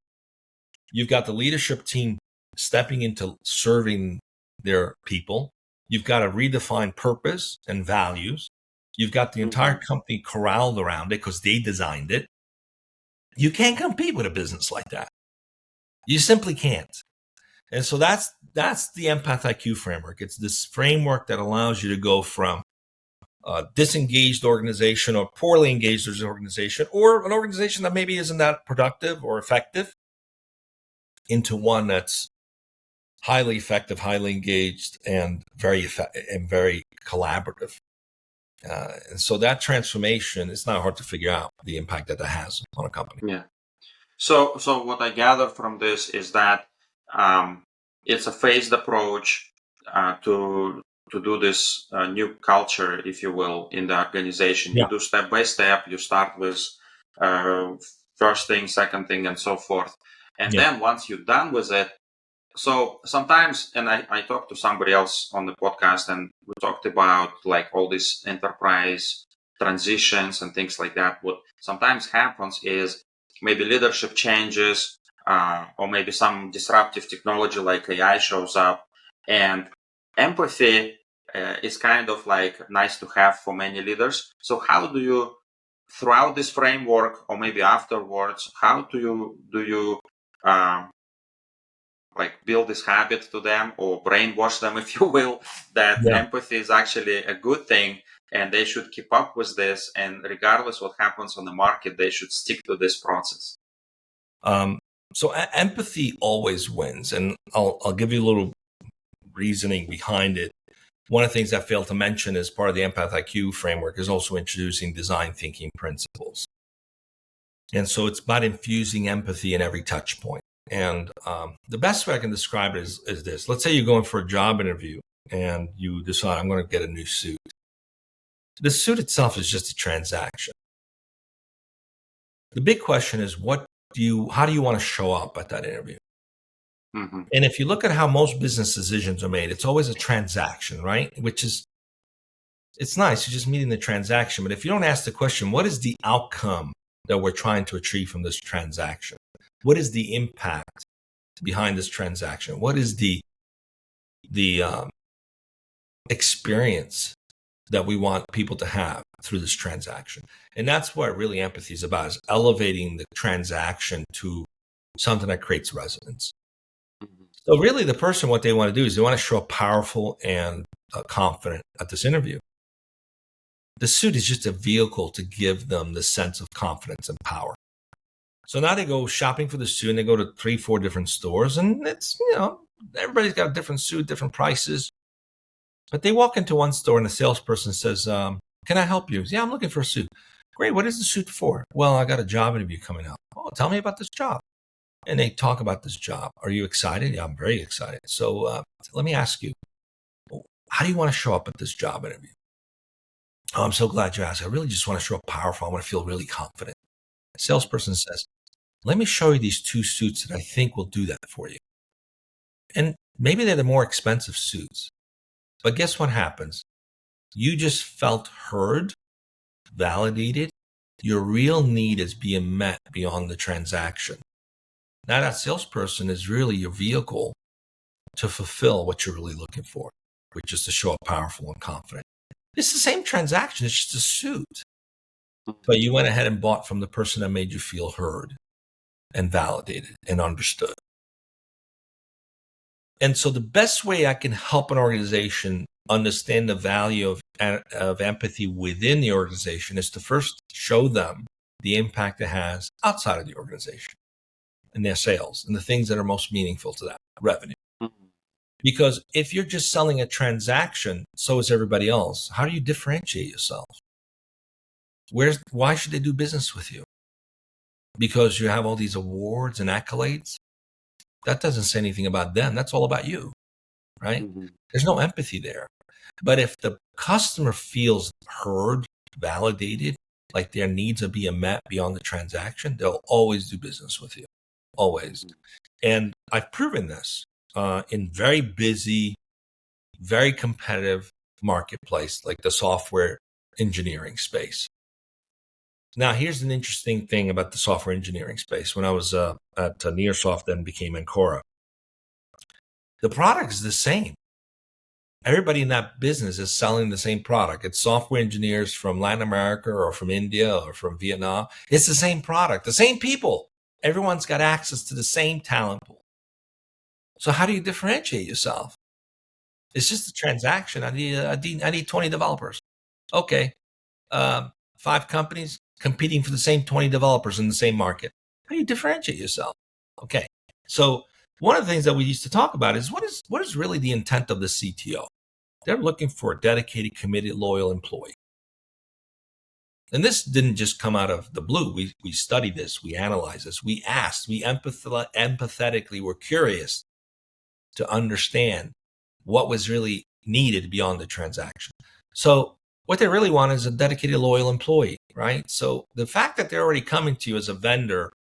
You've got the leadership team stepping into serving their people. You've got a redefined purpose and values. You've got the entire company corralled around it because they designed it. You can't compete with a business like that. You simply can't. And so that's the EmpathIQ framework. It's this framework that allows you to go from a disengaged organization or poorly engaged organization or an organization that maybe isn't that productive or effective into one that's highly effective, highly engaged, and very collaborative. And so that transformation, it's not hard to figure out the impact that has on a company. Yeah. So what I gather from this is that it's a phased approach to do this new culture, if you will, in the organization. Yeah. You do step by step. You start with first thing, second thing, and so forth. And then once you're done with it, so sometimes, and I talked to somebody else on the podcast, and we talked about like all these enterprise transitions and things like that. What sometimes happens is maybe leadership changes, or maybe some disruptive technology like AI shows up, and empathy is kind of like nice to have for many leaders. So how do you, throughout this framework, or maybe afterwards, how do you like build this habit to them or brainwash them, if you will, that empathy is actually a good thing and they should keep up with this, and regardless what happens on the market, they should stick to this process? So empathy always wins, and I'll give you a little reasoning behind it. One of the things I failed to mention as part of the EmpathIQ framework is also introducing design thinking principles. And so it's about infusing empathy in every touch point. And the best way I can describe it is this. Let's say you're going for a job interview and you decide, I'm going to get a new suit. The suit itself is just a transaction. The big question is, how do you want to show up at that interview? And if you look at how most business decisions are made, it's always a transaction, right? It's nice. You're just meeting the transaction. But if you don't ask the question, what is the outcome that we're trying to achieve from this transaction? What is the impact behind this transaction? What is the experience that we want people to have through this transaction? And that's what really empathy is about, is elevating the transaction to something that creates resonance. So really the person, what they want to do is they want to show up powerful and confident at this interview. The suit is just a vehicle to give them the sense of confidence and power. So now they go shopping for the suit and they go to 3-4 different stores, and it's, everybody's got a different suit, different prices. But they walk into one store and the salesperson says, can I help you? Yeah, I'm looking for a suit. Great. What is the suit for? Well, I got a job interview coming up. Oh, tell me about this job. And they talk about this job. Are you excited? Yeah, I'm very excited. So let me ask you, how do you want to show up at this job interview? Oh, I'm so glad you asked. I really just want to show up powerful. I want to feel really confident. The salesperson says, let me show you these 2 suits that I think will do that for you. And maybe they're the more expensive suits. But guess what happens? You just felt heard, validated. Your real need is being met beyond the transaction. Now that salesperson is really your vehicle to fulfill what you're really looking for, which is to show up powerful and confident. It's the same transaction. It's just a suit. But you went ahead and bought from the person that made you feel heard and validated and understood. And so the best way I can help an organization understand the value of empathy within the organization is to first show them the impact it has outside of the organization and their sales and the things that are most meaningful to that revenue. Because if you're just selling a transaction, so is everybody else. How do you differentiate yourself? Why should they do business with you? Because you have all these awards and accolades? That doesn't say anything about them. That's all about you, right? Mm-hmm. There's no empathy there. But if the customer feels heard, validated, like their needs are being met beyond the transaction, they'll always do business with you. Always. And I've proven this in very busy, very competitive marketplace, like the software engineering space. Now, here's an interesting thing about the software engineering space. When I was at Nearsoft, then became Ancora, the product is the same. Everybody in that business is selling the same product. It's software engineers from Latin America or from India or from Vietnam. It's the same product, the same people. Everyone's got access to the same talent pool. So how do you differentiate yourself? It's just a transaction. I need 20 developers. Okay. 5 companies competing for the same 20 developers in the same market. How do you differentiate yourself? Okay. So one of the things that we used to talk about is what is really the intent of the CTO? They're looking for a dedicated, committed, loyal employee. And this didn't just come out of the blue. We studied this. We analyzed this. We asked. We empathetically were curious to understand what was really needed beyond the transaction. So what they really want is a dedicated, loyal employee, right? So the fact that they're already coming to you as a vendor,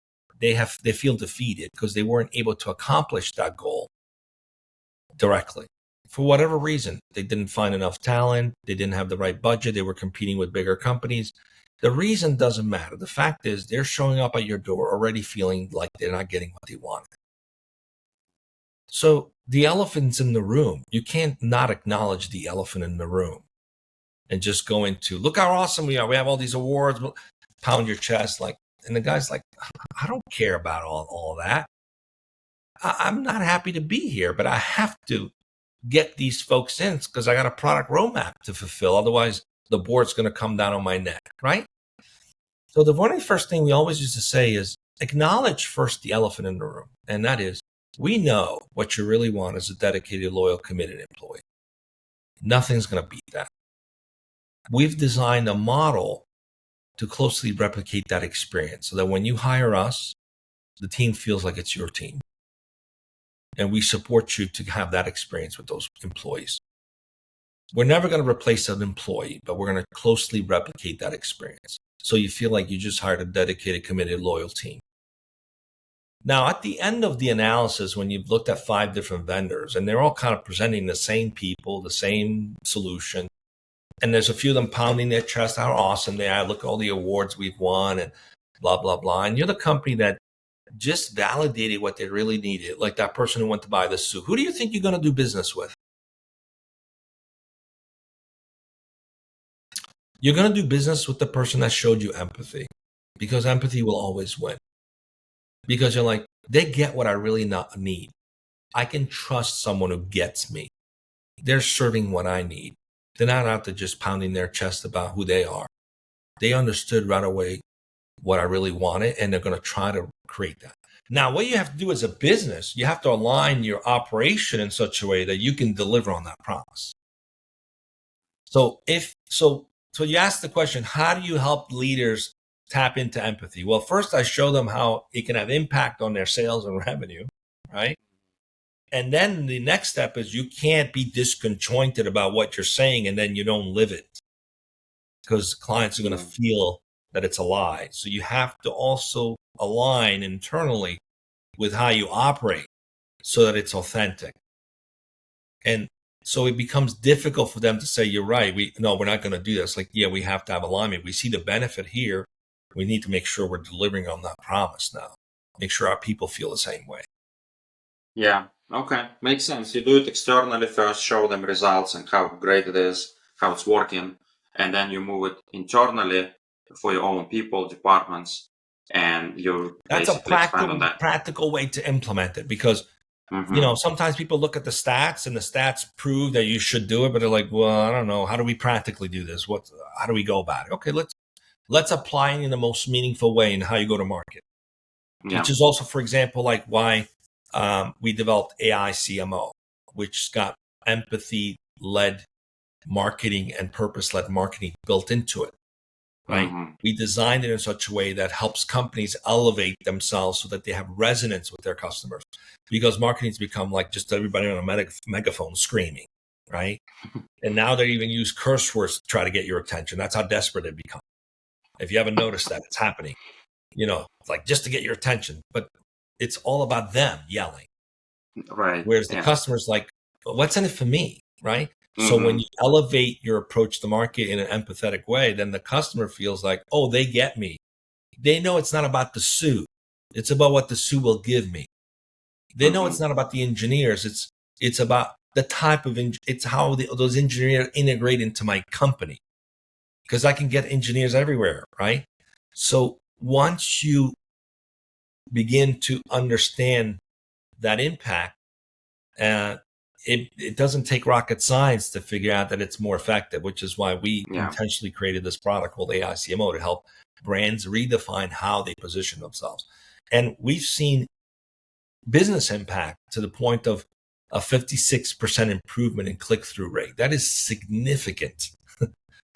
they feel defeated because they weren't able to accomplish that goal directly. For whatever reason, they didn't find enough talent. They didn't have the right budget. They were competing with bigger companies. The reason doesn't matter. The fact is they're showing up at your door already feeling like they're not getting what they wanted. So the elephant's in the room. You can't not acknowledge the elephant in the room and just go into, look how awesome we are. We have all these awards, pound your chest. And the guy's like, I don't care about all that. I'm not happy to be here, but I have to get these folks in because I got a product roadmap to fulfill. Otherwise, the board's going to come down on my neck, right? So the very first thing we always used to say is acknowledge first the elephant in the room. And that is, we know what you really want is a dedicated, loyal, committed employee. Nothing's going to beat that. We've designed a model to closely replicate that experience so that when you hire us, the team feels like it's your team. And we support you to have that experience with those employees. We're never going to replace an employee, but we're going to closely replicate that experience. So you feel like you just hired a dedicated, committed, loyal team. Now, at the end of the analysis, when you've looked at 5 different vendors and they're all kind of presenting the same people, the same solution, and there's a few of them pounding their chest, how awesome they are, look at all the awards we've won and blah, blah, blah. And you're the company that just validated what they really needed, like that person who went to buy the suit. Who do you think you're going to do business with? You're going to do business with the person that showed you empathy, because empathy will always win. Because you're like, they get what I really need. I can trust someone who gets me. They're serving what I need. They're not out there just pounding their chest about who they are. They understood right away what I really wanted, and they're going to try to create that. Now, what you have to do as a business, you have to align your operation in such a way that you can deliver on that promise. So you ask the question, how do you help leaders tap into empathy? Well, first I show them how it can have impact on their sales and revenue, right? And then the next step is you can't be disconjointed about what you're saying and then you don't live it, because clients are going to feel that it's a lie. So you have to also align internally with how you operate so that it's authentic. And so it becomes difficult for them to say, you're right. We're not going to do this. Like, yeah, we have to have alignment. We see the benefit here. We need to make sure we're delivering on that promise now. Make sure our people feel the same way. Yeah. Okay. Makes sense. You do it externally first, show them results and how great it is, how it's working, and then you move it internally for your own people, departments, and you That's a basically expand on that. practical way to implement it, because sometimes people look at the stats and the stats prove that you should do it, but they're like, well, I don't know. How do we practically do this? How do we go about it? Okay, let's apply it in the most meaningful way in how you go to market. Yeah. Which is also, for example, like why we developed AI CMO, which got empathy-led marketing and purpose-led marketing built into it. Right? We designed it in such a way that helps companies elevate themselves so that they have resonance with their customers, because marketing's become like just everybody on a megaphone screaming, right? And now they even use curse words to try to get your attention. That's how desperate they've become. If you haven't noticed that, it's happening, like just to get your attention, but it's all about them yelling. Right. Whereas the customer's like, well, what's in it for me, right? So when you elevate your approach to market in an empathetic way, then the customer feels like, oh, they get me. They know it's not about the suit. It's about what the suit will give me. They know it's not about the engineers. It's about the type of, it's how those engineers integrate into my company, because I can get engineers everywhere, right? So once you begin to understand that impact, it doesn't take rocket science to figure out that it's more effective, which is why we intentionally created this product called AI CMO to help brands redefine how they position themselves. And we've seen business impact to the point of a 56% improvement in click-through rate. That is significant.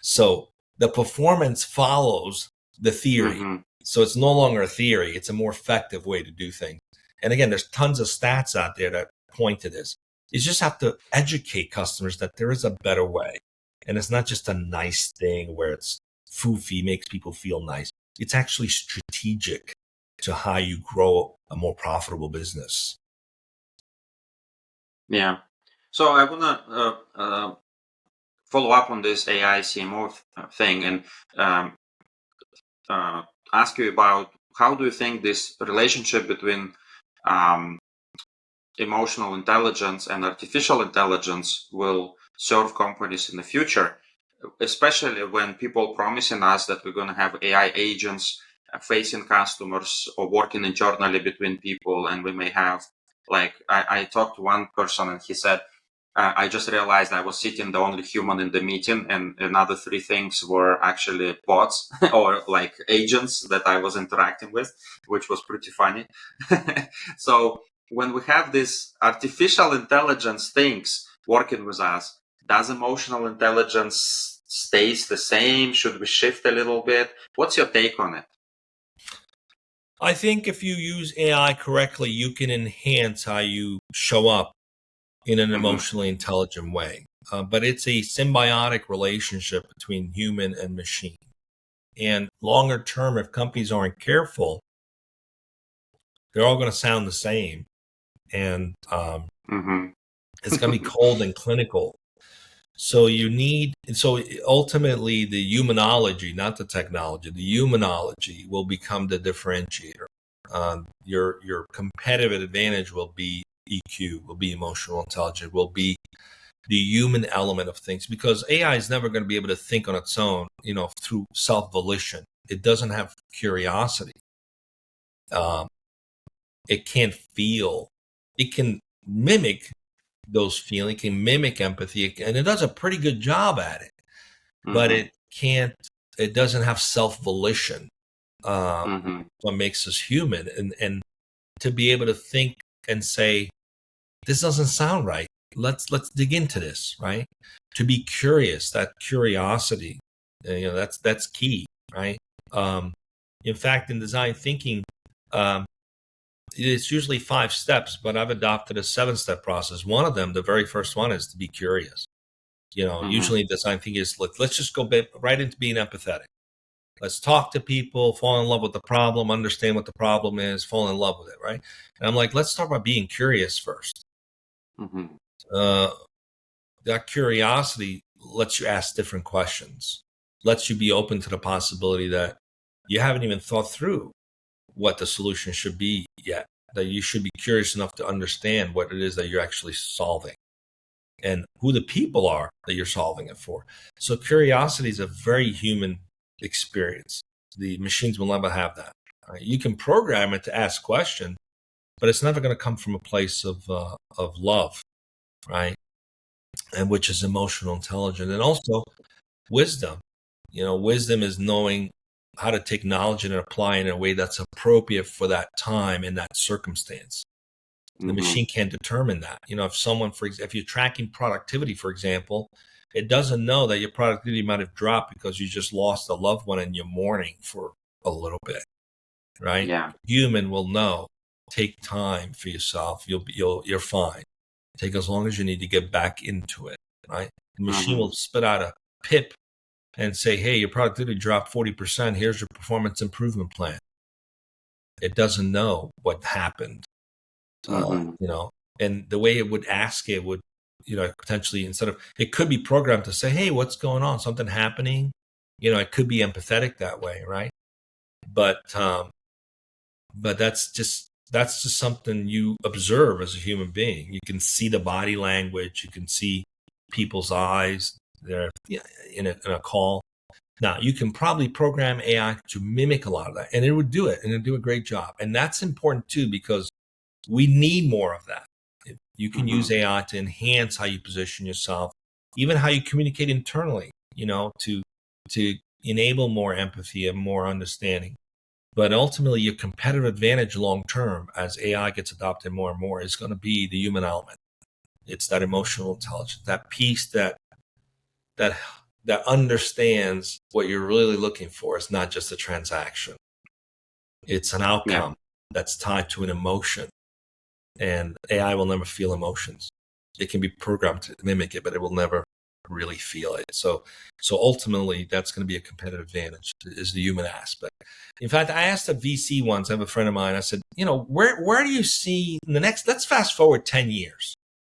So the performance follows the theory. So it's no longer a theory. It's a more effective way to do things. And again, there's tons of stats out there that point to this. You just have to educate customers that there is a better way. And it's not just a nice thing where it's foofy, makes people feel nice. It's actually strategic to how you grow a more profitable business. Yeah. So I want to follow up on this AI CMO thing and ask you about how do you think this relationship between emotional intelligence and artificial intelligence will serve companies in the future, especially when people promising us that we're going to have AI agents facing customers or working internally between people, and we may have, like, I talked to one person and he said, I just realized I was sitting the only human in the meeting, and another 3 things were actually bots or like agents that I was interacting with, which was pretty funny. So when we have this artificial intelligence things working with us, does emotional intelligence stays the same? Should we shift a little bit? What's your take on it? I think if you use AI correctly, you can enhance how you show up in an emotionally intelligent way. But it's a symbiotic relationship between human and machine. And longer term, if companies aren't careful, they're all going to sound the same. And it's going to be cold and clinical. So ultimately the humanology, not the technology, the humanology will become the differentiator. Your competitive advantage will be EQ, will be emotional intelligence, will be the human element of things, because AI is never going to be able to think on its own, through self-volition. It doesn't have curiosity. It can't feel. It can mimic those feelings, can mimic empathy, and it does a pretty good job at it. But it doesn't have self-volition. What makes us human, and to be able to think and say, this doesn't sound right. Let's dig into this, right? To be curious, that curiosity, that's key, right? In fact, in design thinking, it's usually 5 steps, but I've adopted a 7-step process. One of them, the very first one, is to be curious. Usually design thinking is, let's just go right into being empathetic. Let's talk to people, fall in love with the problem, understand what the problem is, fall in love with it, right? And I'm like, let's start by being curious first. That curiosity lets you ask different questions, lets you be open to the possibility that you haven't even thought through what the solution should be yet, that you should be curious enough to understand what it is that you're actually solving and who the people are that you're solving it for. So curiosity is a very human experience. The machines will never have that. Right? You can program it to ask questions, but it's never going to come from a place of love, right? And which is emotional intelligence, and also wisdom. Wisdom is knowing how to take knowledge and apply it in a way that's appropriate for that time and that circumstance. The machine can't determine that. If someone, if you're tracking productivity, for example, it doesn't know that your productivity might have dropped because you just lost a loved one and you're mourning for a little bit, right? Yeah. Human will know. Take time for yourself. You're fine. Take as long as you need to get back into it, right? The machine will spit out a pip and say, hey, your productivity dropped 40%. Here's your performance improvement plan. It doesn't know what happened, and the way it would ask it would, potentially, it could be programmed to say, hey, what's going on? Something happening? It could be empathetic that way, right? But that's just something you observe as a human being. You can see the body language. You can see people's eyes. They're in a call. Now, you can probably program AI to mimic a lot of that, and it would do it, and it'd do a great job. And that's important too, because we need more of that. You can use AI to enhance how you position yourself, even how you communicate internally, to enable more empathy and more understanding. But ultimately, your competitive advantage long term, as AI gets adopted more and more, is going to be the human element. It's that emotional intelligence, that piece that understands what you're really looking for. It's not just a transaction. It's an outcome that's tied to an emotion. And AI will never feel emotions. It can be programmed to mimic it, but it will never really feel it. So ultimately, that's going to be a competitive advantage, is the human aspect. In fact, I asked a VC once, I have a friend of mine, I said, where do you see in the next, let's fast forward 10 years.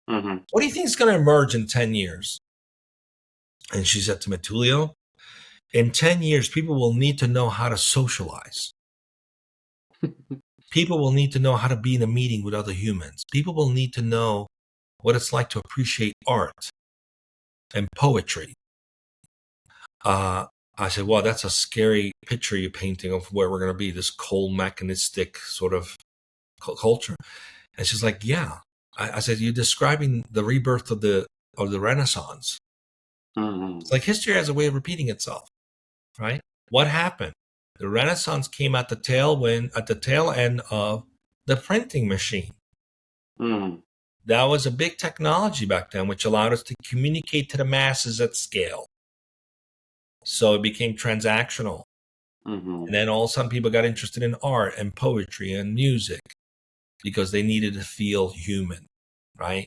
What do you think is going to emerge in 10 years? And she said to me, Tullio, in 10 years, people will need to know how to socialize. People will need to know how to be in a meeting with other humans. People will need to know what it's like to appreciate art and poetry. I said, well, that's a scary picture you're painting of where we're going to be, this cold, mechanistic sort of culture. And she's like, yeah. I said, you're describing the rebirth of the Renaissance. It's like history has a way of repeating itself, right? What happened? The Renaissance came at the tail end of the printing machine. That was a big technology back then, which allowed us to communicate to the masses at scale. So it became transactional. And then all of a sudden people got interested in art and poetry and music because they needed to feel human, right?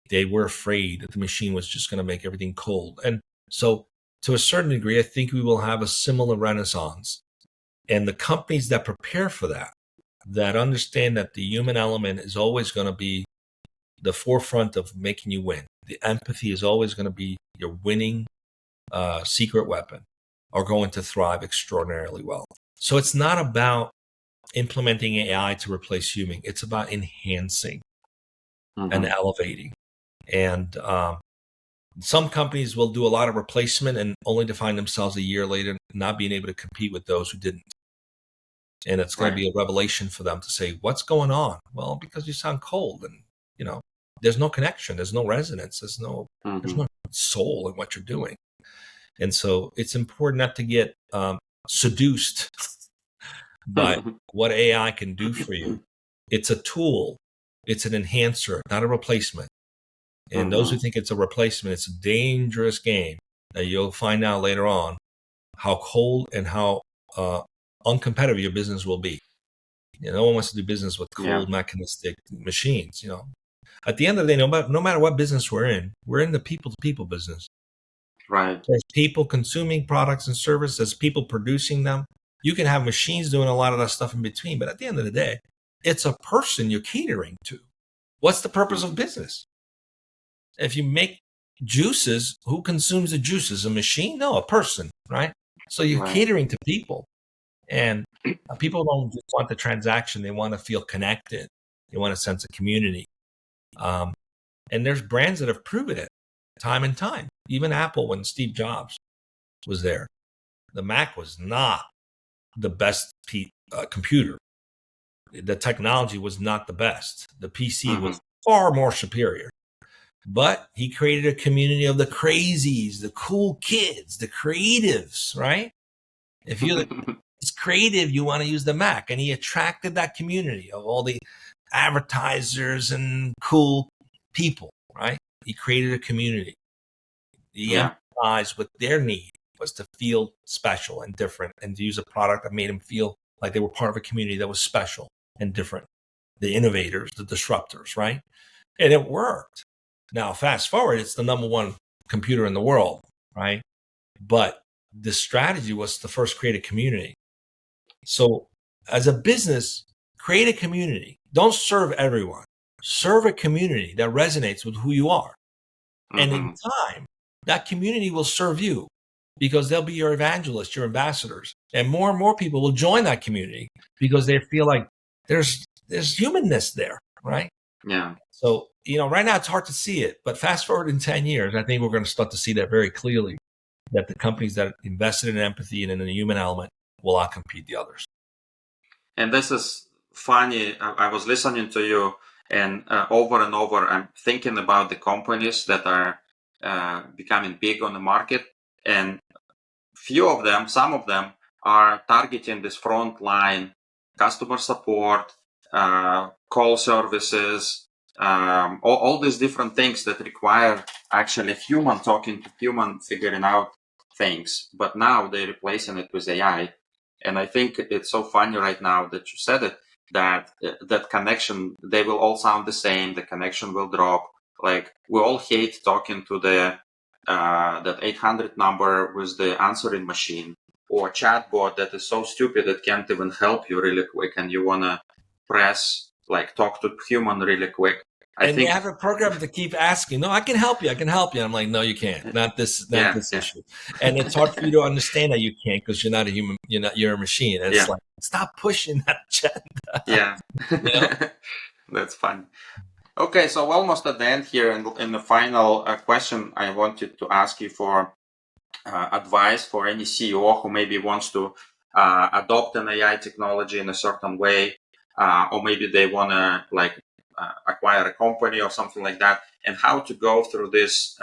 They were afraid that the machine was just going to make everything cold. And so to a certain degree, I think we will have a similar renaissance. And the companies that prepare for that understand that the human element is always going to be the forefront of making you win. The empathy is always going to be your winning secret weapon, are going to thrive extraordinarily well. So it's not about implementing AI to replace human. It's about enhancing and elevating. And some companies will do a lot of replacement and only to find themselves a year later not being able to compete with those who didn't. And it's going to be a revelation for them to say, what's going on? Well, because you sound cold. And, there's no connection, there's no resonance, there's no soul in what you're doing. And so it's important not to get seduced by what AI can do for you. It's a tool, it's an enhancer, not a replacement. And those who think it's a replacement, it's a dangerous game that you'll find out later on how cold and how uncompetitive your business will be. No one wants to do business with cold mechanistic machines. At the end of the day, no matter what business we're in the people-to-people business. Right. There's people consuming products and services, there's people producing them. You can have machines doing a lot of that stuff in between, but at the end of the day, it's a person you're catering to. What's the purpose of business? If you make juices, who consumes the juices? A machine? No, a person, right? So you're catering to people. And people don't just want the transaction. They want to feel connected. They want a sense of community. And there's brands that have proven it time and time. Even Apple, when Steve Jobs was there, the Mac was not the best computer. The technology was not the best. The PC was far more superior. But he created a community of the crazies, the cool kids, the creatives, right? If you're it's creative, you want to use the Mac. And he attracted that community of all the advertisers and cool people, right? He created a community. He empathized with their need was to feel special and different and to use a product that made them feel like they were part of a community that was special and different. The innovators, the disruptors, right? And it worked. Now, fast forward, it's the number one computer in the world, right? But the strategy was to first create a community. So as a business, create a community. Don't serve everyone. Serve a community that resonates with who you are. And in time, that community will serve you because they'll be your evangelists, your ambassadors. And more people will join that community because they feel like there's humanness there, right? Yeah. So, right now it's hard to see it, but fast forward in 10 years, I think we're going to start to see that very clearly, that the companies that invested in empathy and in the human element will outcompete the others. And this is funny. I was listening to you and over I'm thinking about the companies that are becoming big on the market, and some of them are targeting this front line customer support, call services, all these different things that require actually human talking to human, figuring out things. But now they're replacing it with AI. And I think it's so funny right now that you said it, that connection, they will all sound the same. The connection will drop. Like, we all hate talking to that 800 number with the answering machine, or chatbot that is so stupid it can't even help you really quick, and you want to press talk to human really quick. I think they have a program to keep asking, no, I can help you. I'm like, no, you can't. Not this issue. And it's hard for you to understand that you can't because you're not a human. You're a machine. And it's like, stop pushing that agenda. Yeah. That's fun. Okay, so almost at the end here, in the final question, I wanted to ask you for advice for any CEO who maybe wants to adopt an AI technology in a certain way, or maybe they want to acquire a company or something like that, and how to go through this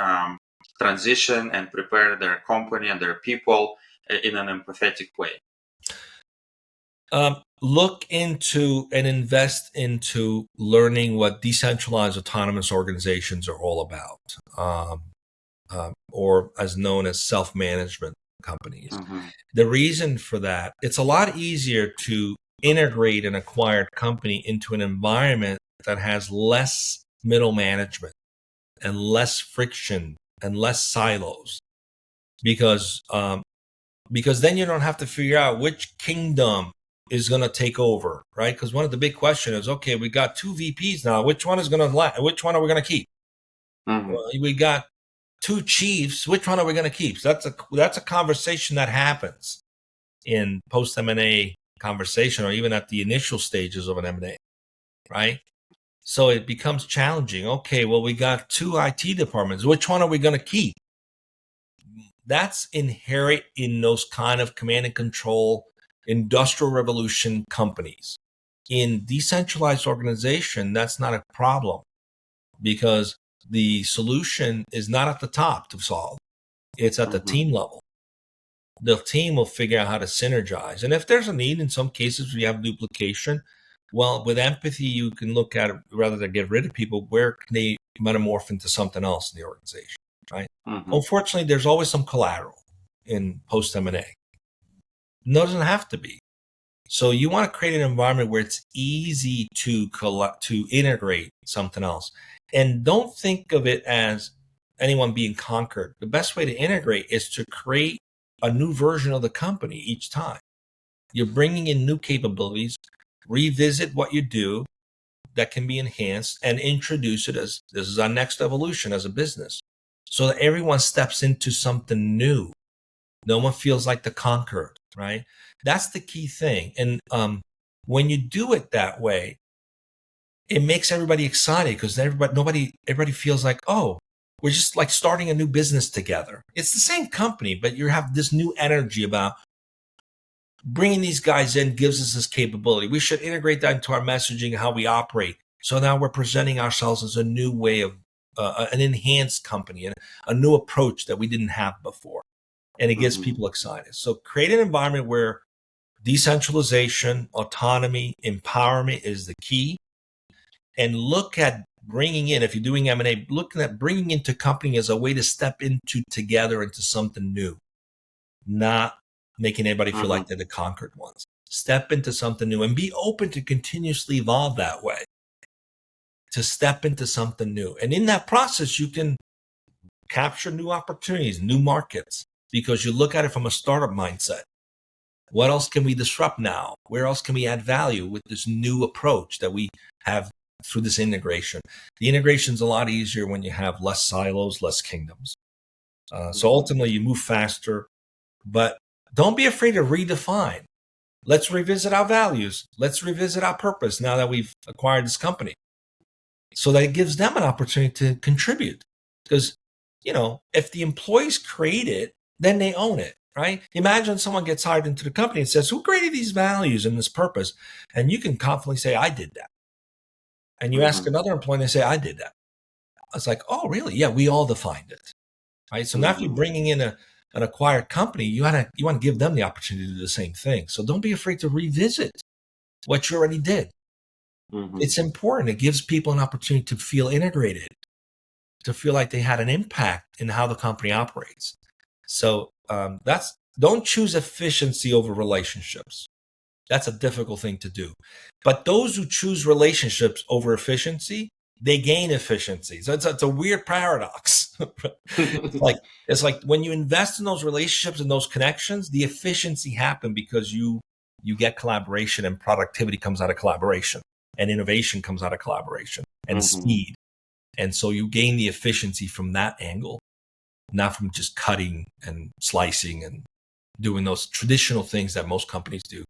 transition and prepare their company and their people in an empathetic way. Look into and invest into learning what decentralized autonomous organizations are all about, or as known as self-management companies. The reason for that, it's a lot easier to integrate an acquired company into an environment that has less middle management and less friction and less silos, because then you don't have to figure out which kingdom is going to take over, right? Because one of the big questions is, okay, we got 2 VPs now. Which one is going to which one are we going to keep? We got 2 chiefs. Which one are we going to keep? So that's a conversation that happens in post M&A conversation, or even at the initial stages of an M&A, right? So it becomes challenging. Okay, well, we got 2 IT departments. Which one are we going to keep? That's inherent in those kind of command and control industrial revolution companies. In decentralized organization, that's not a problem. because the solution is not at the top to solve. It's at the team level. The team will figure out how to synergize. And if there's a need, in some cases we have duplication, well, with empathy, you can look at it, rather than get rid of people, where can they metamorph into something else in the organization, right? Unfortunately, there's always some collateral in post-M&A. It doesn't have to be. So you want to create an environment where it's easy to integrate something else. And don't think of it as anyone being conquered. The best way to integrate is to create a new version of the company each time. You're bringing in new capabilities, revisit what you do that can be enhanced, and introduce it as this is our next evolution as a business, so that everyone steps into something new. No one feels like the conquered, right? That's the key thing. And when you do it that way, it makes everybody excited, because everybody feels like, oh, we're just like starting a new business together. It's the same company, but you have this new energy about bringing these guys in gives us this capability. We should integrate that into our messaging, how we operate. So now we're presenting ourselves as a new way of an enhanced company and a new approach that we didn't have before. And it gets people excited. So create an environment where decentralization, autonomy, empowerment is the key. And look at bringing in, if you're doing M&A, looking at bringing into company as a way to step into together into something new, not making anybody feel like they're the conquered ones. Step into something new and be open to continuously evolve that way, to step into something new. And in that process, you can capture new opportunities, new markets, because you look at it from a startup mindset. What else can we disrupt now? Where else can we add value with this new approach that we have through this integration? The integration is a lot easier when you have less silos, less kingdoms. So ultimately, you move faster, but don't be afraid to redefine. Let's revisit our values. Let's revisit our purpose now that we've acquired this company, so that it gives them an opportunity to contribute. Because, if the employees create it, then they own it, right? Imagine someone gets hired into the company and says, who created these values and this purpose? And you can confidently say, I did that. And you ask another employee and they say, I did that. It's like, oh, really? Yeah, we all defined it, right? So now if you're bringing in an acquired company, you want to give them the opportunity to do the same thing. So don't be afraid to revisit what you already did. It's important. It gives people an opportunity to feel integrated, to feel like they had an impact in how the company operates. So don't choose efficiency over relationships. That's a difficult thing to do. But those who choose relationships over efficiency, they gain efficiency. So it's a weird paradox. It's like when you invest in those relationships and those connections, the efficiency happen because you get collaboration, and productivity comes out of collaboration, and innovation comes out of collaboration, and speed. And so you gain the efficiency from that angle, not from just cutting and slicing and doing those traditional things that most companies do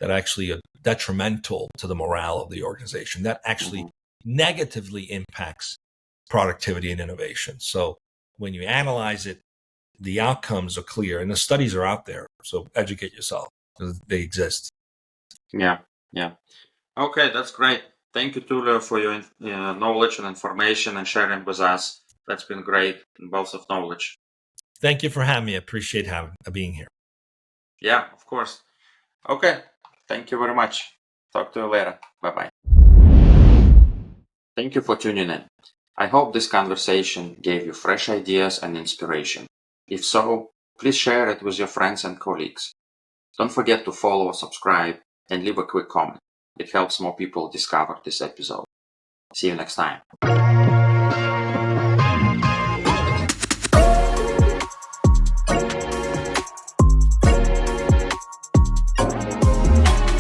that actually are detrimental to the morale of the organization, that actually negatively impacts productivity and innovation. So when you analyze it, the outcomes are clear and the studies are out there. So educate yourself, because they exist. Yeah. Okay, that's great. Thank you, Tullio, for your knowledge and information and sharing with us. That's been great, wealth of knowledge. Thank you for having me. I appreciate being here. Yeah, of course. Okay, thank you very much. Talk to you later. Bye-bye. Thank you for tuning in. I hope this conversation gave you fresh ideas and inspiration. If so, please share it with your friends and colleagues. Don't forget to follow or subscribe and leave a quick comment. It helps more people discover this episode. See you next time.